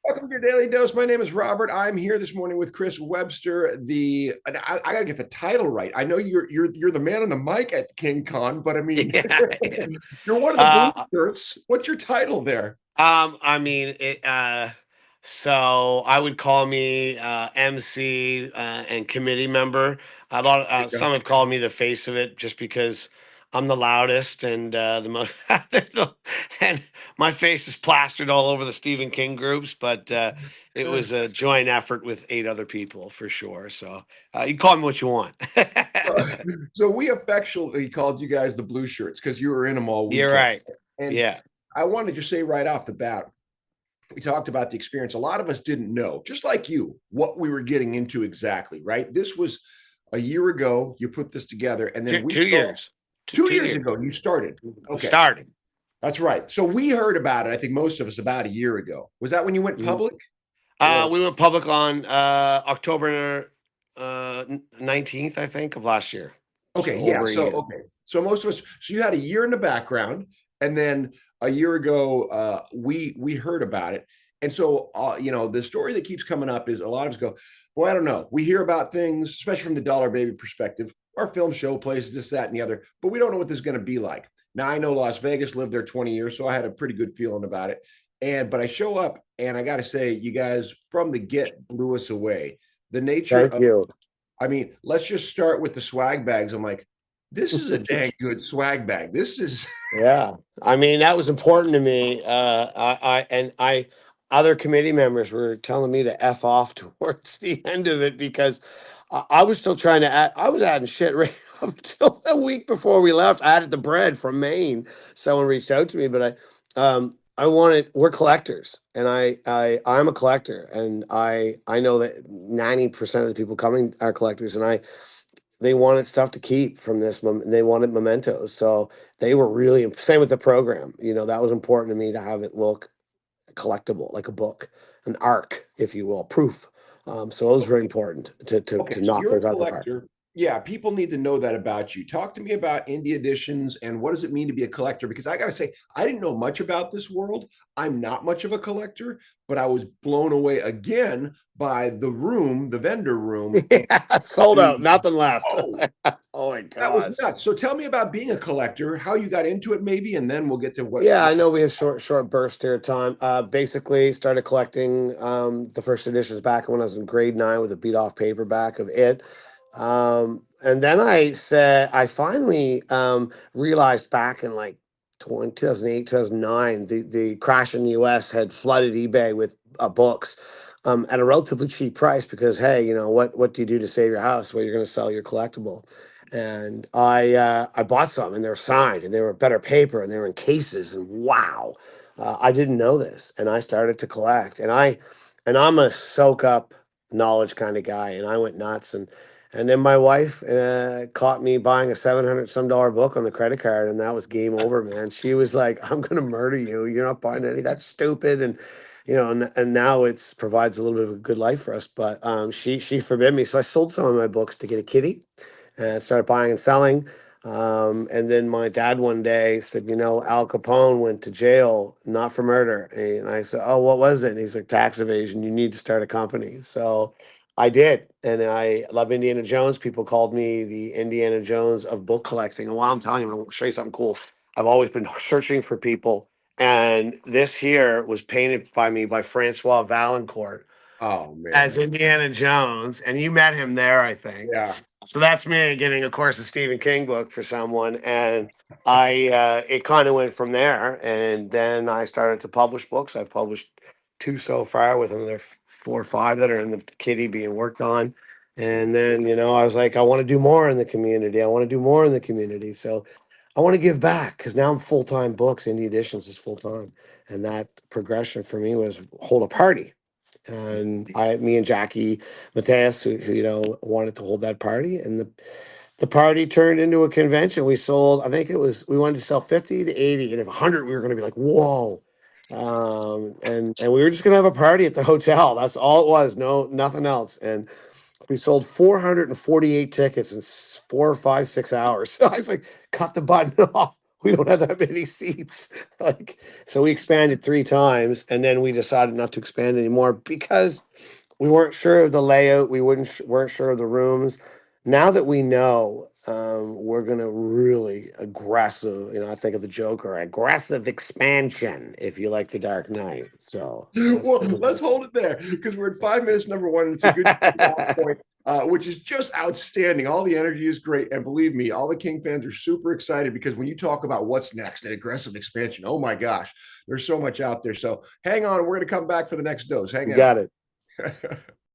Welcome to your Daily Dose. My name is Robert. I'm here this morning with Chris Webster. I gotta get the title right. I know you're the man on the mic at King Con, but I mean Yeah. you're one of the blue Uh, shirts. What's your title there? I mean, so I would call me MC and committee member. Some have called me the face of it just because I'm the loudest and the most, and my face is plastered all over the Stephen King groups. But it was a joint effort with 8 other people for sure. So you call me what you want. So we affectionately called you guys the blue shirts because you were in them all You're weekend. right. And Yeah. I want to just say right off the bat, we talked about the experience. A lot of us didn't know, just like you, what we were getting into exactly, right? This was a year ago. You put this together, and then Two, we two saw years. Two, 2 years 2 years. ago you started. Okay, Started. that's right. So we heard about it. I think most of us about a year ago. Was that when you went public? Or We went public on October 19th, I think, of last year. So okay, yeah. over a So year. okay, so most of us. So you had a year in the background, and then a year ago, we heard about it. And so, the story that keeps coming up is a lot of us go, boy, I don't know. We hear about things, especially from the Dollar Baby perspective, our film show places, this, that, and the other, but we don't know what this is going to be like. Now, I know Las Vegas, lived there 20 years, so I had a pretty good feeling about it. But I show up, and I got to say, you guys from the get blew us away. The nature Thank of, you. I mean, let's just start with the swag bags. I'm like, this is a dang good swag bag. This is Yeah, I mean that was important to me. Other committee members were telling me to f off towards the end of it because I was still trying to add. I was adding shit right up until a week before we left. I added the bread from Maine. Someone reached out to me, but I wanted. We're collectors, and I'm a collector, and I know that 90% of the people coming are collectors, and they wanted stuff to keep from this. They wanted mementos, so they were really same with the program. That was important to me to have it look collectible, like a book, an arc, if you will, proof. So it was very important to to okay. to So knock you're a those out the park. collector. Yeah, people need to know that about you. Talk to me about indie editions and what does it mean to be a collector? Because I got to say, I didn't know much about this world. I'm not much of a collector, but I was blown away again by the room, the vendor room, and Yeah, sold the out, nothing left. oh, Oh my that was gosh. nuts. So tell me about being a collector, how you got into it, maybe, and then we'll get to Yeah, what I know we have short burst here of time. Basically started collecting the first editions back when I was in grade 9 with a beat off paperback of it. And then I finally realized back in like 2008, 2009, the crash in the US had flooded eBay with books at a relatively cheap price because, hey, what do you do to save your house? Well, you're going to sell your collectible. And I bought some, and they were signed, and they were better paper, and they were in cases. And wow, I didn't know this, and I started to collect. And I'm a soak up knowledge kind of guy, and I went nuts. And then my wife caught me buying a $700 book on the credit card, and that was game over, man. She was like, "I'm gonna murder you. You're not buying any. That's stupid." And now it's provides a little bit of a good life for us. But she forbid me, so I sold some of my books to get a kitty and started buying and selling. And then my dad one day said, Al Capone went to jail, not for murder. And I said, oh, what was it? And he's like, tax evasion. You need to start a company. So I did. And I love Indiana Jones. People called me the Indiana Jones of book collecting. And while I'm telling you, I'm going to show you something cool. I've always been searching for people. And this here was painted by me by Francois Valancourt oh as man. Indiana Jones. And you met him there, I think. Yeah. So that's me getting, of course, a Stephen King book for someone, and it kind of went from there. And then I started to publish books. I've published 2 so far, with another 4 or 5 that are in the kitty being worked on. And then I was like, I want to do more in the community. I want to do more in the community. So I want to give back because now I'm full time books. Indie Editions is full time, and that progression for me was hold a party. And me and Jackie Mateus, who wanted to hold that party, and the party turned into a convention. We sold, I think we wanted to sell 50 to 80, and if 100, we were going to be like, whoa. And we were just going to have a party at the hotel. That's all it was. No, nothing else. And we sold 448 tickets in 4 or 5, 6 hours. So I was like, cut the button off. we don't have that many seats. Like, so we expanded 3 times, and then we decided not to expand anymore because we weren't sure of the layout. We weren't sure of the rooms. Now that we know, we're gonna really aggressive. You know, I think of the Joker, aggressive expansion. If you like the Dark Knight, so that's Well, let's hold it there because we're at 5 minutes, number one. And it's a good point, which is just outstanding. All the energy is great. And believe me, all the King fans are super excited because when you talk about what's next and aggressive expansion, oh my gosh, there's so much out there. So hang on. We're going to come back for the next dose. you Hang got it. out.